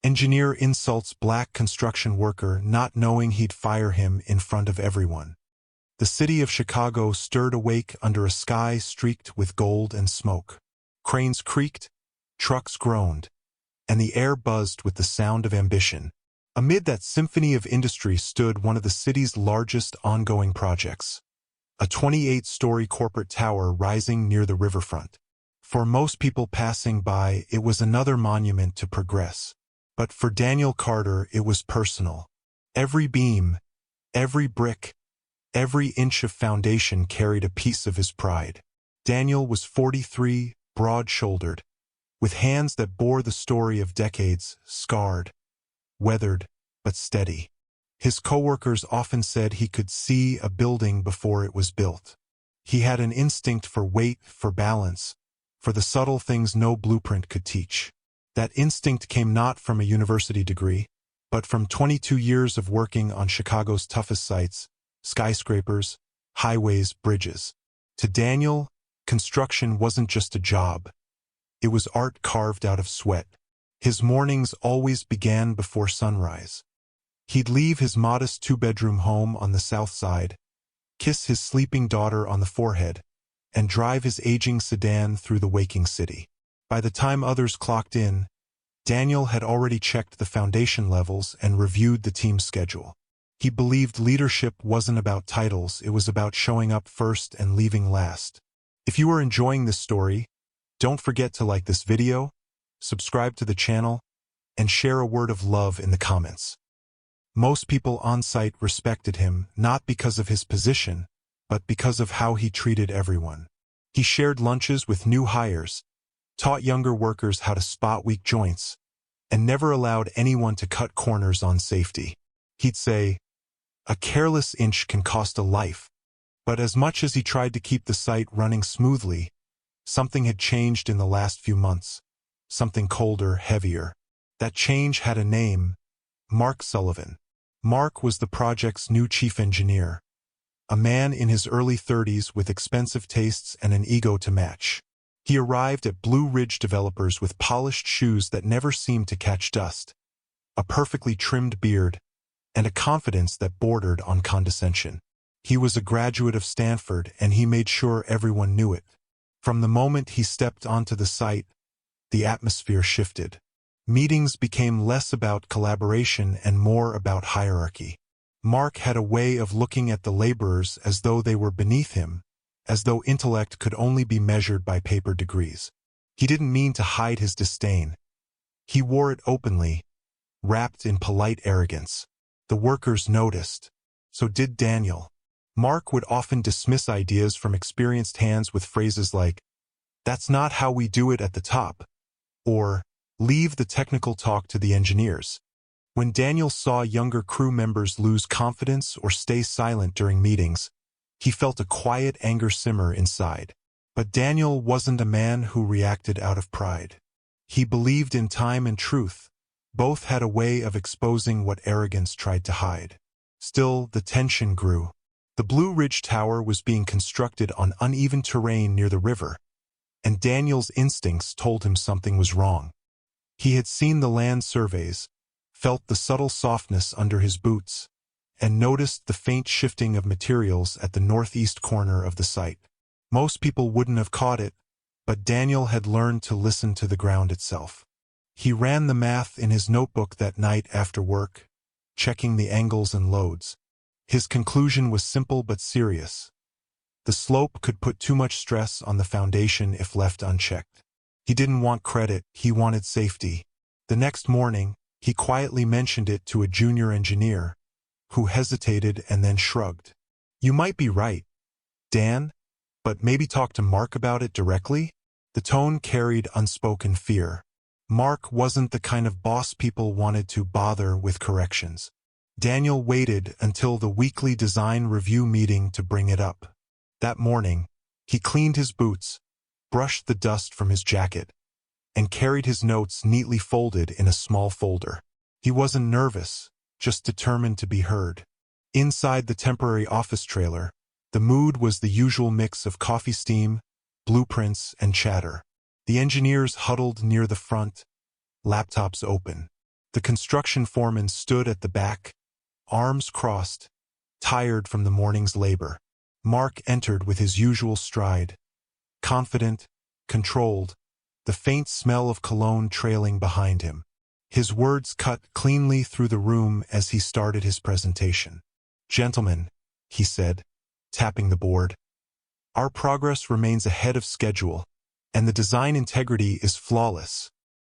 Engineer insults black construction worker not knowing he'd fire him in front of everyone. The city of Chicago stirred awake under a sky streaked with gold and smoke. Cranes creaked, trucks groaned, and the air buzzed with the sound of ambition. Amid that symphony of industry stood one of the city's largest ongoing projects, a 28-story corporate tower rising near the riverfront. For most people passing by, it was another monument to progress. But for Daniel Carter, it was personal. Every beam, every brick, every inch of foundation carried a piece of his pride. Daniel was 43, broad-shouldered, with hands that bore the story of decades, scarred, weathered, but steady. His coworkers often said he could see a building before it was built. He had an instinct for weight, for balance, for the subtle things no blueprint could teach. That instinct came not from a university degree, but from 22 years of working on Chicago's toughest sites, skyscrapers, highways, bridges. To Daniel, construction wasn't just a job. It was art carved out of sweat. His mornings always began before sunrise. He'd leave his modest two-bedroom home on the south side, kiss his sleeping daughter on the forehead, and drive his aging sedan through the waking city. By the time others clocked in, Daniel had already checked the foundation levels and reviewed the team's schedule. He believed leadership wasn't about titles, it was about showing up first and leaving last. If you are enjoying this story, don't forget to like this video, subscribe to the channel, and share a word of love in the comments. Most people on site respected him, not because of his position, but because of how he treated everyone. He shared lunches with new hires, taught younger workers how to spot weak joints, and never allowed anyone to cut corners on safety. He'd say, "A careless inch can cost a life." But as much as he tried to keep the site running smoothly, something had changed in the last few months. Something colder, heavier. That change had a name: Mark Sullivan. Mark was the project's new chief engineer, a man in his early 30s with expensive tastes and an ego to match. He arrived at Blue Ridge Developers with polished shoes that never seemed to catch dust, a perfectly trimmed beard, and a confidence that bordered on condescension. He was a graduate of Stanford, and he made sure everyone knew it. From the moment he stepped onto the site, the atmosphere shifted. Meetings became less about collaboration and more about hierarchy. Mark had a way of looking at the laborers as though they were beneath him, as though intellect could only be measured by paper degrees. He didn't mean to hide his disdain. He wore it openly, wrapped in polite arrogance. The workers noticed. So did Daniel. Mark would often dismiss ideas from experienced hands with phrases like, "That's not how we do it at the top," or "Leave the technical talk to the engineers." When Daniel saw younger crew members lose confidence or stay silent during meetings, he felt a quiet anger simmer inside. But Daniel wasn't a man who reacted out of pride. He believed in time and truth. Both had a way of exposing what arrogance tried to hide. Still, the tension grew. The Blue Ridge Tower was being constructed on uneven terrain near the river, and Daniel's instincts told him something was wrong. He had seen the land surveys, felt the subtle softness under his boots, and noticed the faint shifting of materials at the northeast corner of the site. Most people wouldn't have caught it, but Daniel had learned to listen to the ground itself. He ran the math in his notebook that night after work, checking the angles and loads. His conclusion was simple but serious. The slope could put too much stress on the foundation if left unchecked. He didn't want credit, he wanted safety. The next morning, he quietly mentioned it to a junior engineer, who hesitated and then shrugged. "You might be right, Dan, but maybe talk to Mark about it directly?" The tone carried unspoken fear. Mark wasn't the kind of boss people wanted to bother with corrections. Daniel waited until the weekly design review meeting to bring it up. That morning, he cleaned his boots, brushed the dust from his jacket, and carried his notes neatly folded in a small folder. He wasn't nervous, just determined to be heard. Inside the temporary office trailer, the mood was the usual mix of coffee steam, blueprints, and chatter. The engineers huddled near the front, laptops open. The construction foreman stood at the back, arms crossed, tired from the morning's labor. Mark entered with his usual stride, confident, controlled, the faint smell of cologne trailing behind him. His words cut cleanly through the room as he started his presentation. "Gentlemen," he said, tapping the board, "our progress remains ahead of schedule, and the design integrity is flawless."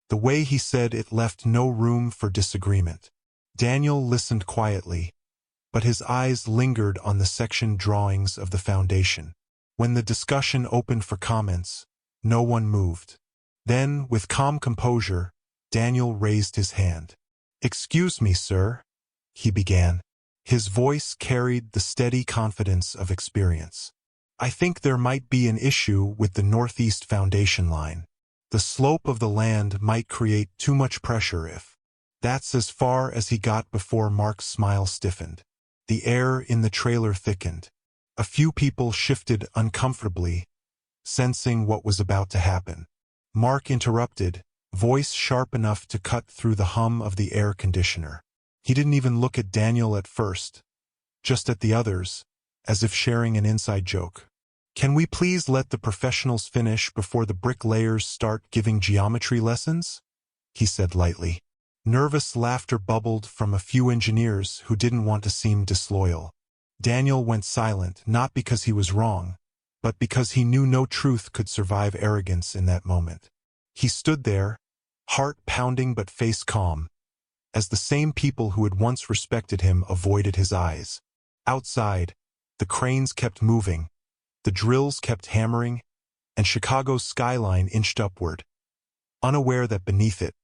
The way he said it left no room for disagreement. Daniel listened quietly, but his eyes lingered on the section drawings of the foundation. When the discussion opened for comments, no one moved. Then, with calm composure, Daniel raised his hand. "Excuse me, sir," he began. His voice carried the steady confidence of experience. "I think there might be an issue with the northeast foundation line. The slope of the land might create too much pressure if—" That's as far as he got before Mark's smile stiffened. The air in the trailer thickened. A few people shifted uncomfortably, sensing what was about to happen. Mark interrupted, voice sharp enough to cut through the hum of the air conditioner. He didn't even look at Daniel at first, just at the others, as if sharing an inside joke. "Can we please let the professionals finish before the bricklayers start giving geometry lessons?" he said lightly. Nervous laughter bubbled from a few engineers who didn't want to seem disloyal. Daniel went silent, not because he was wrong, but because he knew no truth could survive arrogance in that moment. He stood there, heart pounding but face calm, as the same people who had once respected him avoided his eyes. Outside, the cranes kept moving, the drills kept hammering, and Chicago's skyline inched upward, unaware that beneath it,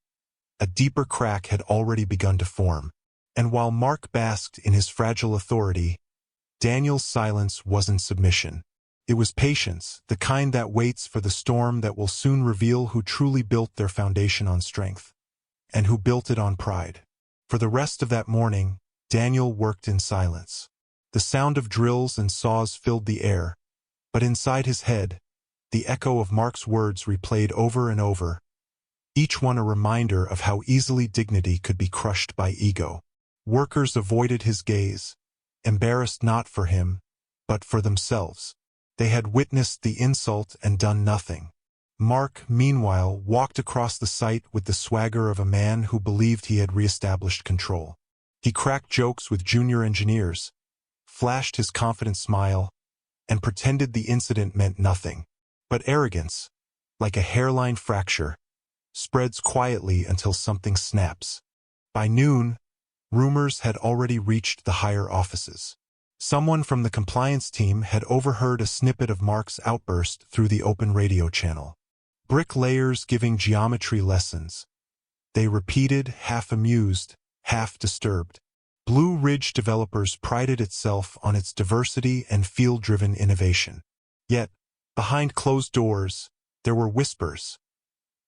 a deeper crack had already begun to form. And while Mark basked in his fragile authority, Daniel's silence wasn't submission. It was patience, the kind that waits for the storm that will soon reveal who truly built their foundation on strength, and who built it on pride. For the rest of that morning, Daniel worked in silence. The sound of drills and saws filled the air, but inside his head, the echo of Mark's words replayed over and over, each one a reminder of how easily dignity could be crushed by ego. Workers avoided his gaze, embarrassed not for him, but for themselves. They had witnessed the insult and done nothing. Mark, meanwhile, walked across the site with the swagger of a man who believed he had reestablished control. He cracked jokes with junior engineers, flashed his confident smile, and pretended the incident meant nothing. But arrogance, like a hairline fracture, spreads quietly until something snaps. By noon, rumors had already reached the higher offices. Someone from the compliance team had overheard a snippet of Mark's outburst through the open radio channel. "Bricklayers giving geometry lessons," they repeated, half amused, half disturbed. Blue Ridge Developers prided itself on its diversity and field-driven innovation. Yet, behind closed doors, there were whispers.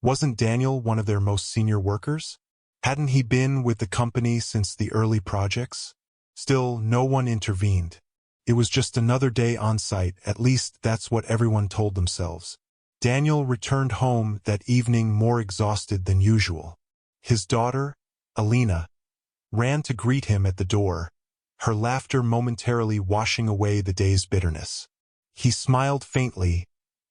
Wasn't Daniel one of their most senior workers? Hadn't he been with the company since the early projects? Still, no one intervened. It was just another day on site, at least that's what everyone told themselves. Daniel returned home that evening more exhausted than usual. His daughter, Alina, ran to greet him at the door, her laughter momentarily washing away the day's bitterness. He smiled faintly,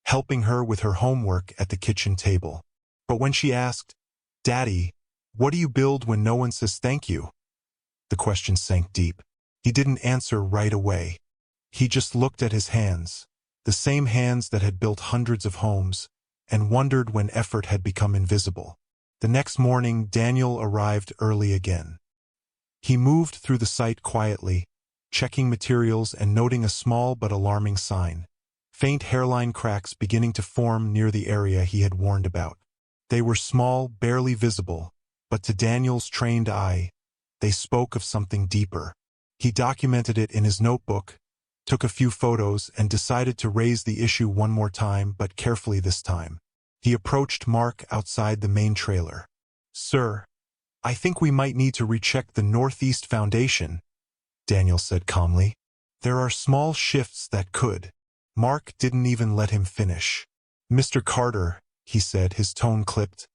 helping her with her homework at the kitchen table. But when she asked, "Daddy, what do you build when no one says thank you?" the question sank deep. He didn't answer right away. He just looked at his hands, the same hands that had built hundreds of homes, and wondered when effort had become invisible. The next morning, Daniel arrived early again. He moved through the site quietly, checking materials and noting a small but alarming sign. Faint hairline cracks beginning to form near the area he had warned about. They were small, barely visible, but to Daniel's trained eye, they spoke of something deeper. He documented it in his notebook, took a few photos, and decided to raise the issue one more time, but carefully this time. He approached Mark outside the main trailer. "Sir, I think we might need to recheck the northeast foundation," Daniel said calmly. "There are small shifts that could." Mark didn't even let him finish. "Mr. Carter," he said, his tone clipped,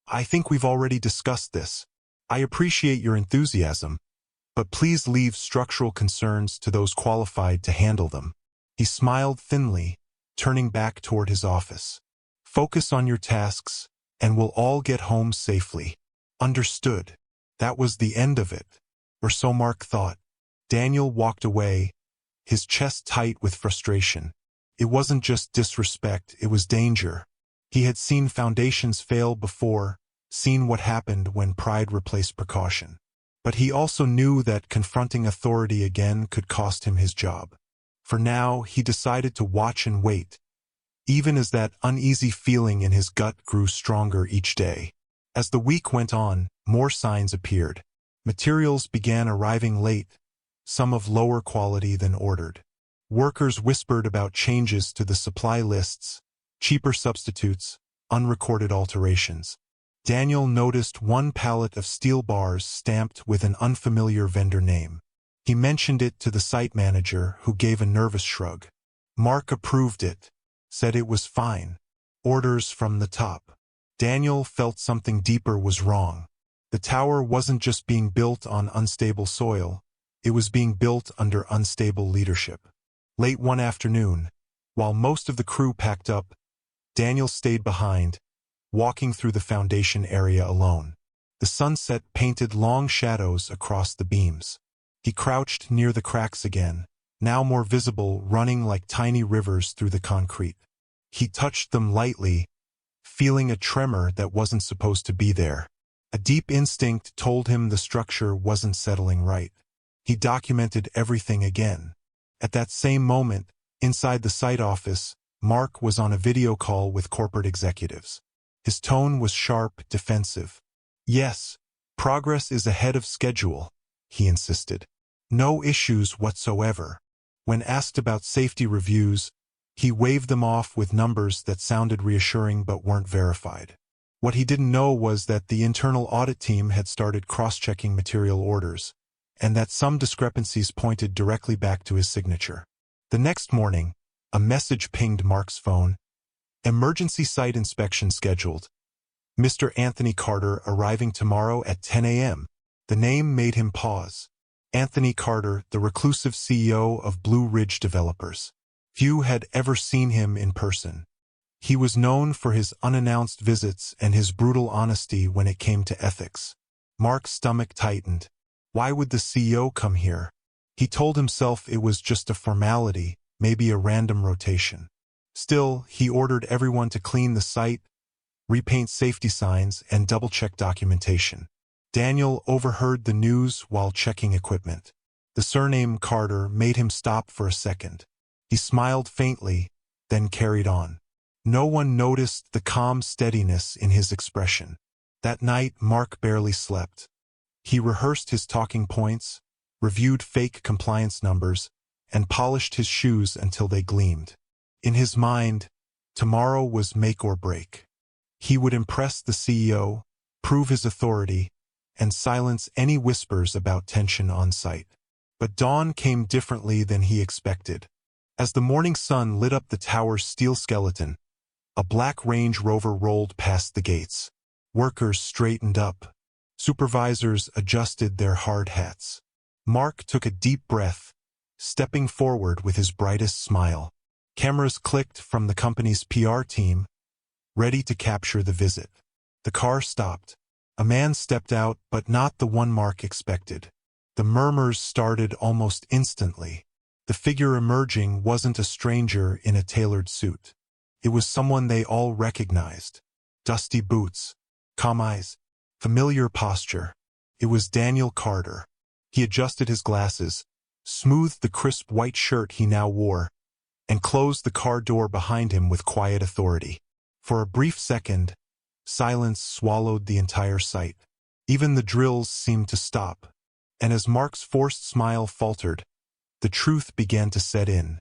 "I think we've already discussed this. I appreciate your enthusiasm, but please leave structural concerns to those qualified to handle them. He smiled thinly, turning back toward his office. Focus on your tasks, and we'll all get home safely. Understood. That was the end of it. Or so Mark thought. Daniel walked away, his chest tight with frustration. It wasn't just disrespect, it was danger. He had seen foundations fail before, seen what happened when pride replaced precaution. But he also knew that confronting authority again could cost him his job. For now, he decided to watch and wait, even as that uneasy feeling in his gut grew stronger each day. As the week went on, more signs appeared. Materials began arriving late, some of lower quality than ordered. Workers whispered about changes to the supply lists, cheaper substitutes, unrecorded alterations. Daniel noticed one pallet of steel bars stamped with an unfamiliar vendor name. He mentioned it to the site manager, who gave a nervous shrug. Mark approved it, said it was fine. Orders from the top. Daniel felt something deeper was wrong. The tower wasn't just being built on unstable soil, it was being built under unstable leadership. Late one afternoon, while most of the crew packed up, Daniel stayed behind, walking through the foundation area alone. The sunset painted long shadows across the beams. He crouched near the cracks again, now more visible, running like tiny rivers through the concrete. He touched them lightly, feeling a tremor that wasn't supposed to be there. A deep instinct told him the structure wasn't settling right. He documented everything again. At that same moment, inside the site office, Mark was on a video call with corporate executives. His tone was sharp, defensive. Yes, progress is ahead of schedule, he insisted. No issues whatsoever. When asked about safety reviews, he waved them off with numbers that sounded reassuring but weren't verified. What he didn't know was that the internal audit team had started cross-checking material orders, and that some discrepancies pointed directly back to his signature. The next morning, a message pinged Mark's phone. Emergency site inspection scheduled. Mr. Anthony Carter arriving tomorrow at 10 a.m. The name made him pause. Anthony Carter, the reclusive CEO of Blue Ridge Developers. Few had ever seen him in person. He was known for his unannounced visits and his brutal honesty when it came to ethics. Mark's stomach tightened. Why would the CEO come here? He told himself it was just a formality, maybe a random rotation. Still, he ordered everyone to clean the site, repaint safety signs, and double-check documentation. Daniel overheard the news while checking equipment. The surname Carter made him stop for a second. He smiled faintly, then carried on. No one noticed the calm steadiness in his expression. That night, Mark barely slept. He rehearsed his talking points, reviewed fake compliance numbers, and polished his shoes until they gleamed. In his mind, tomorrow was make or break. He would impress the CEO, prove his authority, and silence any whispers about tension on site. But dawn came differently than he expected. As the morning sun lit up the tower's steel skeleton, a black Range Rover rolled past the gates. Workers straightened up. Supervisors adjusted their hard hats. Mark took a deep breath, stepping forward with his brightest smile. Cameras clicked from the company's PR team, ready to capture the visit. The car stopped. A man stepped out, but not the one Mark expected. The murmurs started almost instantly. The figure emerging wasn't a stranger in a tailored suit. It was someone they all recognized. Dusty boots, calm eyes, familiar posture. It was Daniel Carter. He adjusted his glasses, smoothed the crisp white shirt he now wore, and closed the car door behind him with quiet authority. For a brief second, silence swallowed the entire site. Even the drills seemed to stop. And as Mark's forced smile faltered, the truth began to set in.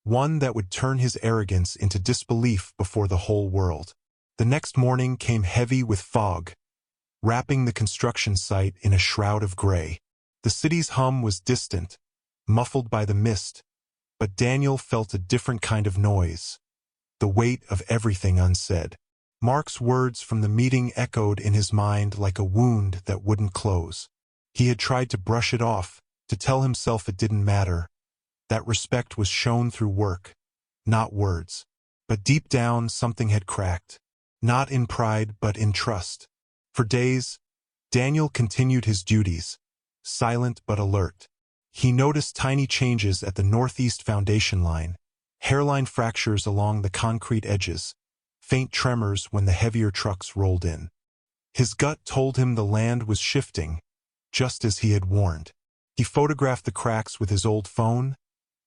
One that would turn his arrogance into disbelief before the whole world. The next morning came heavy with fog, wrapping the construction site in a shroud of gray. The city's hum was distant, muffled by the mist, but Daniel felt a different kind of noise, the weight of everything unsaid. Mark's words from the meeting echoed in his mind like a wound that wouldn't close. He had tried to brush it off, to tell himself it didn't matter, that respect was shown through work, not words. But deep down something had cracked, not in pride but in trust. For days, Daniel continued his duties, silent but alert. He noticed tiny changes at the northeast foundation line, hairline fractures along the concrete edges, faint tremors when the heavier trucks rolled in. His gut told him the land was shifting, just as he had warned. He photographed the cracks with his old phone,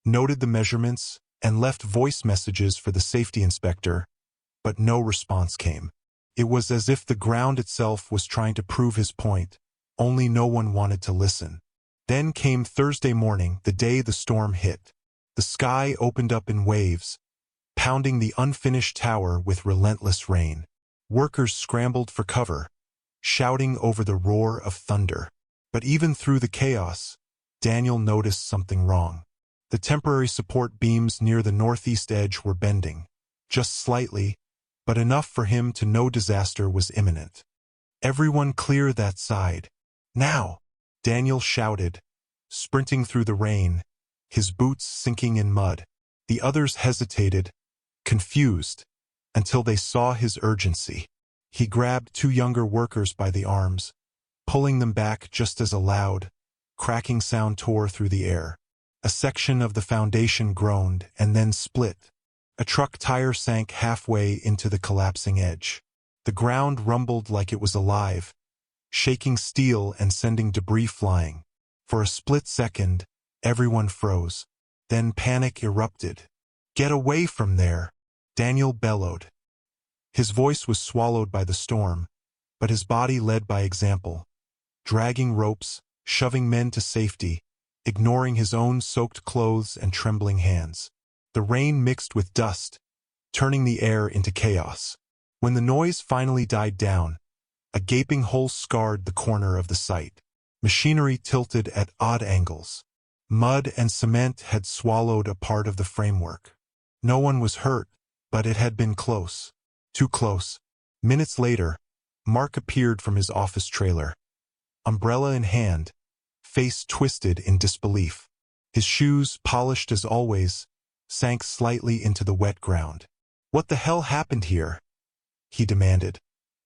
noted the measurements, and left voice messages for the safety inspector, but no response came. It was as if the ground itself was trying to prove his point, only no one wanted to listen. Then came Thursday morning, the day the storm hit. The sky opened up in waves, pounding the unfinished tower with relentless rain. Workers scrambled for cover, shouting over the roar of thunder. But even through the chaos, Daniel noticed something wrong. The temporary support beams near the northeast edge were bending, just slightly, but enough for him to know disaster was imminent. "Everyone clear that side. Now!" Daniel shouted, sprinting through the rain, his boots sinking in mud. The others hesitated, confused, until they saw his urgency. He grabbed two younger workers by the arms, pulling them back just as a loud, cracking sound tore through the air. A section of the foundation groaned and then split. A truck tire sank halfway into the collapsing edge. The ground rumbled like it was alive, shaking steel and sending debris flying. For a split second, everyone froze. Then panic erupted. "Get away from there!" Daniel bellowed. His voice was swallowed by the storm, but his body led by example, dragging ropes, shoving men to safety, ignoring his own soaked clothes and trembling hands. The rain mixed with dust, turning the air into chaos. When the noise finally died down, a gaping hole scarred the corner of the site. Machinery tilted at odd angles. Mud and cement had swallowed a part of the framework. No one was hurt, but it had been close. Too close. Minutes later, Mark appeared from his office trailer, umbrella in hand, face twisted in disbelief. His shoes, polished as always, sank slightly into the wet ground. "What the hell happened here?" he demanded,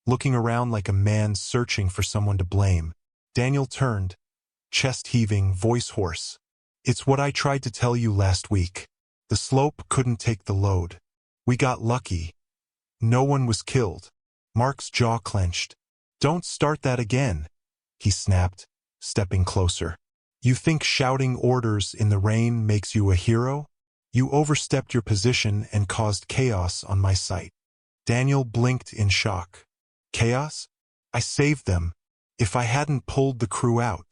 looking around like a man searching for someone to blame. Daniel turned, chest heaving, voice hoarse. "It's what I tried to tell you last week. The slope couldn't take the load. We got lucky. No one was killed." Mark's jaw clenched. "Don't start that again," he snapped, stepping closer. "You think shouting orders in the rain makes you a hero? You overstepped your position and caused chaos on my site." Daniel blinked in shock. "Chaos? I saved them. If I hadn't pulled the crew out."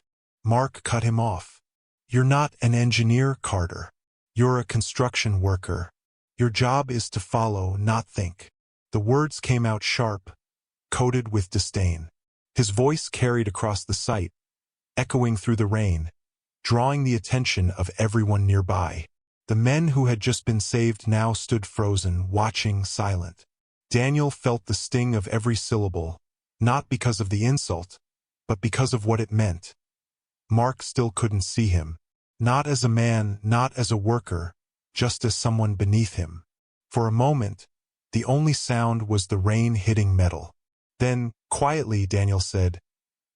Mark cut him off. "You're not an engineer, Carter. You're a construction worker. Your job is to follow, not think." The words came out sharp, coated with disdain. His voice carried across the site, echoing through the rain, drawing the attention of everyone nearby. The men who had just been saved now stood frozen, watching, silent. Daniel felt the sting of every syllable, not because of the insult, but because of what it meant. Mark still couldn't see him. Not as a man, not as a worker, just as someone beneath him. For a moment, the only sound was the rain hitting metal. Then, quietly, Daniel said,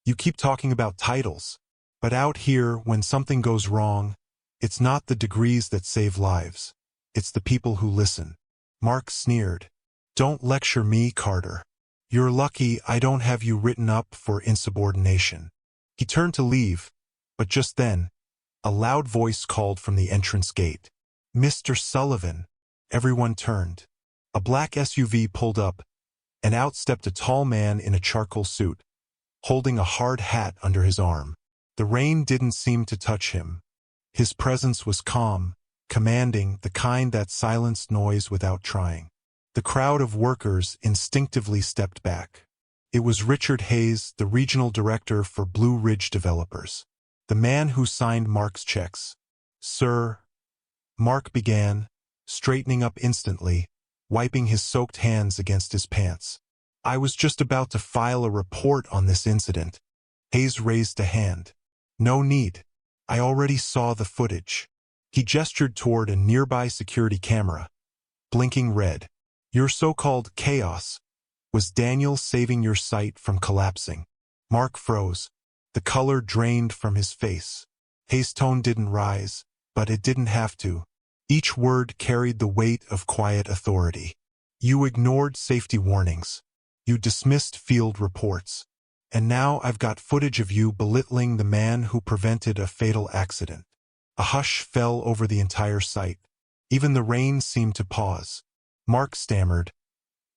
"You keep talking about titles. But out here, when something goes wrong, it's not the degrees that save lives. It's the people who listen." Mark sneered. "Don't lecture me, Carter. You're lucky I don't have you written up for insubordination." He turned to leave, but just then, a loud voice called from the entrance gate. "Mr. Sullivan." Everyone turned. A black SUV pulled up, and out stepped a tall man in a charcoal suit, holding a hard hat under his arm. The rain didn't seem to touch him. His presence was calm, commanding, the kind that silenced noise without trying. The crowd of workers instinctively stepped back. It was Richard Hayes, the regional director for Blue Ridge Developers, the man who signed Mark's checks. "Sir," Mark began, straightening up instantly, wiping his soaked hands against his pants. I was just about to file a report on this incident. Hayes raised a hand. No need. I already saw the footage. He gestured toward a nearby security camera, blinking red. Your so-called chaos was Daniel saving your site from collapsing. Mark froze. The color drained from his face. Hayes' tone didn't rise, but it didn't have to. Each word carried the weight of quiet authority. You ignored safety warnings. You dismissed field reports. And now I've got footage of you belittling the man who prevented a fatal accident. A hush fell over the entire site. Even the rain seemed to pause. Mark stammered,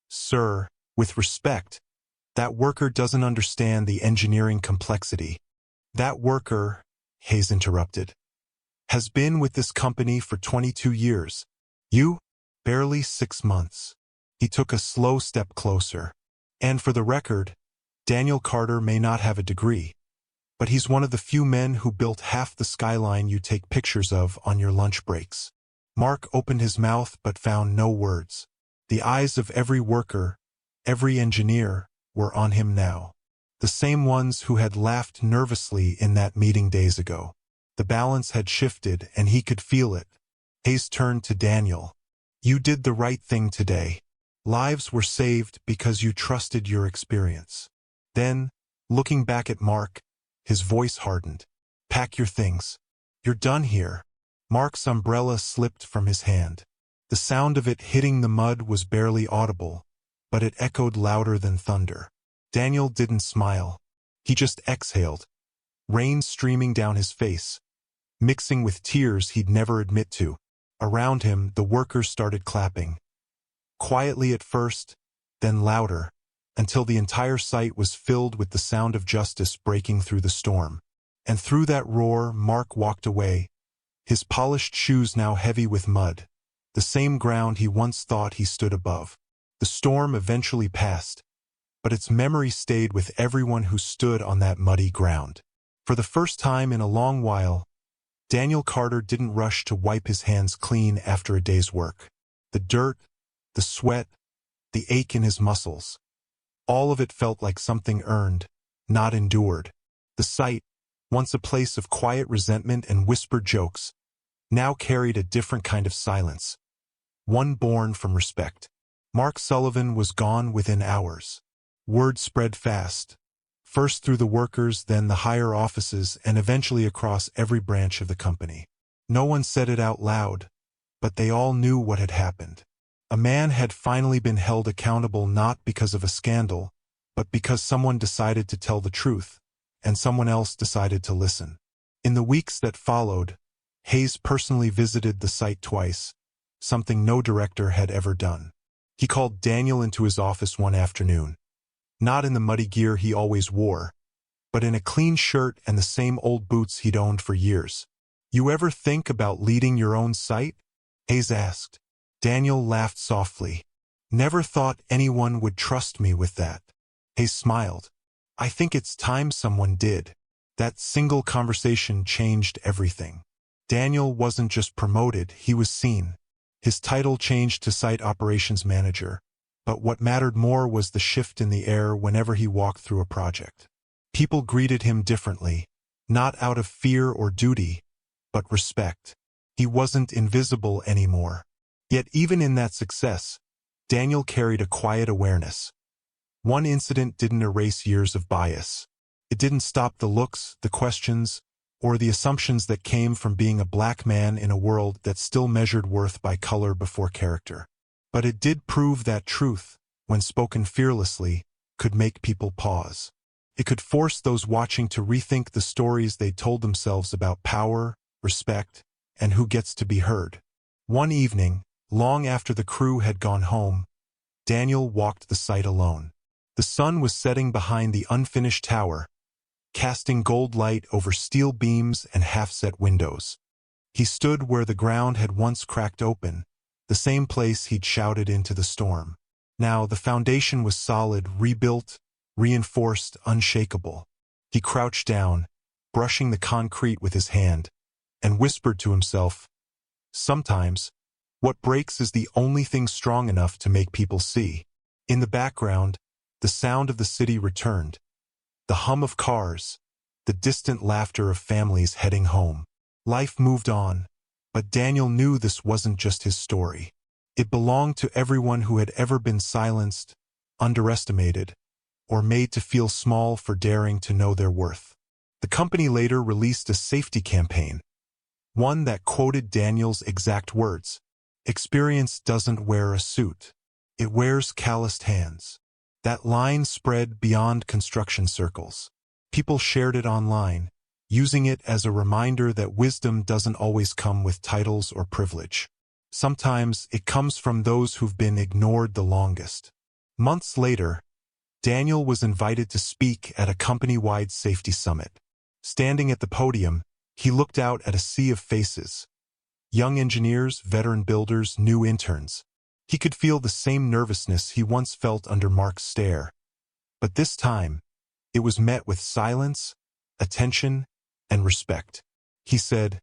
Sir, with respect, that worker doesn't understand the engineering complexity. That worker, Hayes interrupted, has been with this company for 22 years. You? Barely 6 months. He took a slow step closer. And for the record, Daniel Carter may not have a degree, but he's one of the few men who built half the skyline you take pictures of on your lunch breaks. Mark opened his mouth but found no words. The eyes of every worker, every engineer, were on him now. The same ones who had laughed nervously in that meeting days ago. The balance had shifted and he could feel it. Hayes turned to Daniel. You did the right thing today. Lives were saved because you trusted your experience. Then, looking back at Mark, his voice hardened. Pack your things. You're done here. Mark's umbrella slipped from his hand. The sound of it hitting the mud was barely audible, but it echoed louder than thunder. Daniel didn't smile. He just exhaled, rain streaming down his face, mixing with tears he'd never admit to. Around him, the workers started clapping. Quietly at first, then louder, until the entire site was filled with the sound of justice breaking through the storm. And through that roar, Mark walked away, his polished shoes now heavy with mud, the same ground he once thought he stood above. The storm eventually passed, but its memory stayed with everyone who stood on that muddy ground. For the first time in a long while, Daniel Carter didn't rush to wipe his hands clean after a day's work. The dirt, the sweat, the ache in his muscles, all of it felt like something earned, not endured. The site, once a place of quiet resentment and whispered jokes, now carried a different kind of silence, one born from respect. Mark Sullivan was gone within hours. Word spread fast, first through the workers, then the higher offices, and eventually across every branch of the company. No one said it out loud, but they all knew what had happened. A man had finally been held accountable not because of a scandal, but because someone decided to tell the truth, and someone else decided to listen. In the weeks that followed, Hayes personally visited the site twice, something no director had ever done. He called Daniel into his office one afternoon, not in the muddy gear he always wore, but in a clean shirt and the same old boots he'd owned for years. You ever think about leading your own site? Hayes asked. Daniel laughed softly. Never thought anyone would trust me with that. Hayes smiled. I think it's time someone did. That single conversation changed everything. Daniel wasn't just promoted, he was seen. His title changed to Site Operations Manager, but what mattered more was the shift in the air whenever he walked through a project. People greeted him differently, not out of fear or duty, but respect. He wasn't invisible anymore. Yet even in that success, Daniel carried a quiet awareness. One incident didn't erase years of bias. It didn't stop the looks, the questions, or the assumptions that came from being a black man in a world that still measured worth by color before character. But it did prove that truth, when spoken fearlessly, could make people pause. It could force those watching to rethink the stories they told themselves about power, respect, and who gets to be heard. One evening, long after the crew had gone home, Daniel walked the site alone. The sun was setting behind the unfinished tower, casting gold light over steel beams and half-set windows. He stood where the ground had once cracked open, the same place he'd shouted into the storm. Now the foundation was solid, rebuilt, reinforced, unshakable. He crouched down, brushing the concrete with his hand, and whispered to himself, "Sometimes, what breaks is the only thing strong enough to make people see." In the background, The sound of the city returned, the hum of cars, the distant laughter of families heading home. Life moved on, but Daniel knew this wasn't just his story. It belonged to everyone who had ever been silenced, underestimated, or made to feel small for daring to know their worth. The company later released a safety campaign, one that quoted Daniel's exact words: "Experience doesn't wear a suit. It wears calloused hands." That line spread beyond construction circles. People shared it online, using it as a reminder that wisdom doesn't always come with titles or privilege. Sometimes it comes from those who've been ignored the longest. Months later, Daniel was invited to speak at a company-wide safety summit. Standing at the podium, he looked out at a sea of faces. Young engineers, veteran builders, new interns. He could feel the same nervousness he once felt under Mark's stare. But this time, it was met with silence, attention, and respect. He said,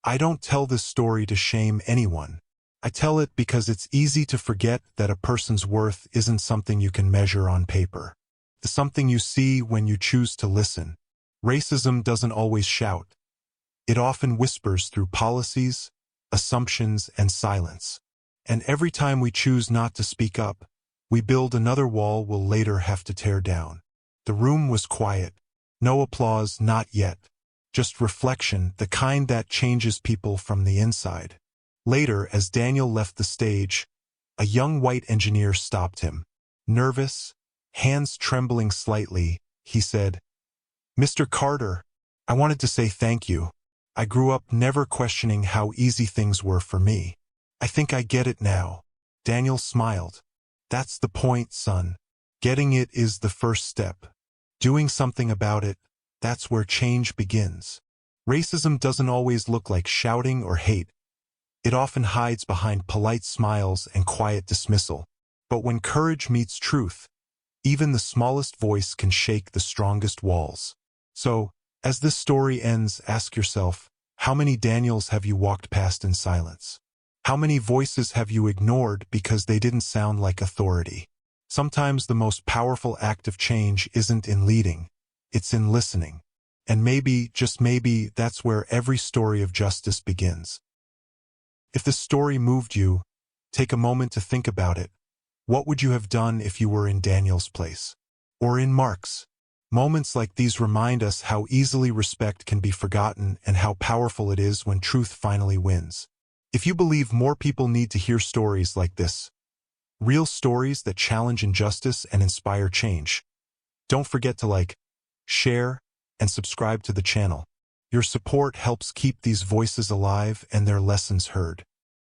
"I don't tell this story to shame anyone. I tell it because it's easy to forget that a person's worth isn't something you can measure on paper. It's something you see when you choose to listen. Racism doesn't always shout. It often whispers through policies, assumptions, and silence. And every time we choose not to speak up, we build another wall we'll later have to tear down." The room was quiet. No applause, not yet. Just reflection, the kind that changes people from the inside. Later, as Daniel left the stage, a young white engineer stopped him. Nervous, hands trembling slightly, he said, "Mr. Carter, I wanted to say thank you. I grew up never questioning how easy things were for me. I think I get it now." Daniel smiled. "That's the point, son. Getting it is the first step. Doing something about it, that's where change begins." Racism doesn't always look like shouting or hate. It often hides behind polite smiles and quiet dismissal. But when courage meets truth, even the smallest voice can shake the strongest walls. So, as this story ends, ask yourself, how many Daniels have you walked past in silence? How many voices have you ignored because they didn't sound like authority? Sometimes the most powerful act of change isn't in leading, it's in listening. And maybe, just maybe, that's where every story of justice begins. If this story moved you, take a moment to think about it. What would you have done if you were in Daniel's place? Or in Mark's? Moments like these remind us how easily respect can be forgotten and how powerful it is when truth finally wins. If you believe more people need to hear stories like this, real stories that challenge injustice and inspire change, don't forget to like, share, and subscribe to the channel. Your support helps keep these voices alive and their lessons heard.